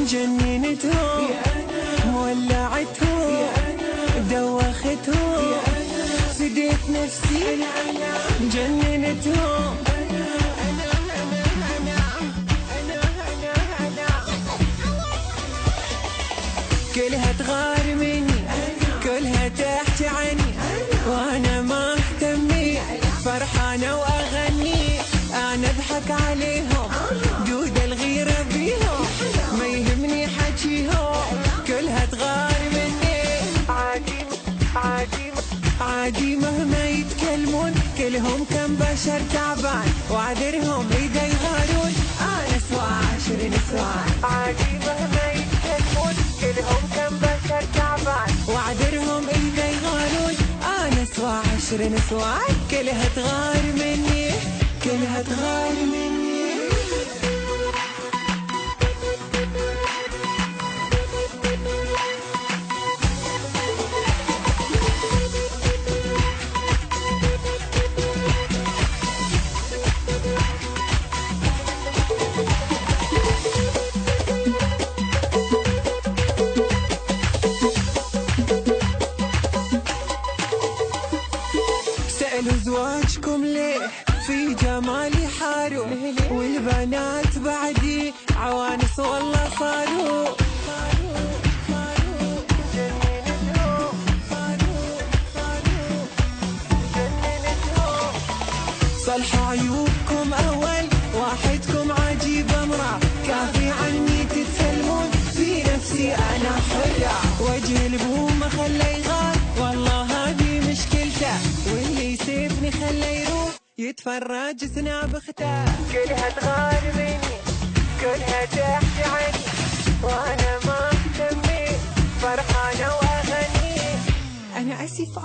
جننتهم مولعتهم دوختهم فديت نفسي جننتهم كلها تغار مني كلها تحكي عني وانا ما اهتمي فرحانه واغني انا اضحك عليهم جود الغيره بيهم ما يهمني حكيهم كلها تغار مني عادي مهما يتكلمون كلهم كم بشر تعبان وعذرهم اذا يغارون انا سوا 10 نسوان عادي مهما يتكلمون كلهم كم بشر تعبان وعذرهم اذا يغارون انا سوا 10 نسوان كلها تغار مني كلها تغار مني سألوا زواجكم ليه في جمالي حاروا والبنات بعدي عوانس والله صاروا صلحوا عيوبكم أول واحدكم عجيب أمرأ كافي عني تتسلمون في نفسي أنا حرة وجه البومة خلى يغار والله هذه مشكلته واللي يسيبني خلى يروح يتفرج سناب اخته كلها تغار مني كلها تحكي عني وانا ما اهتمي فرحانه واغني انا اسفه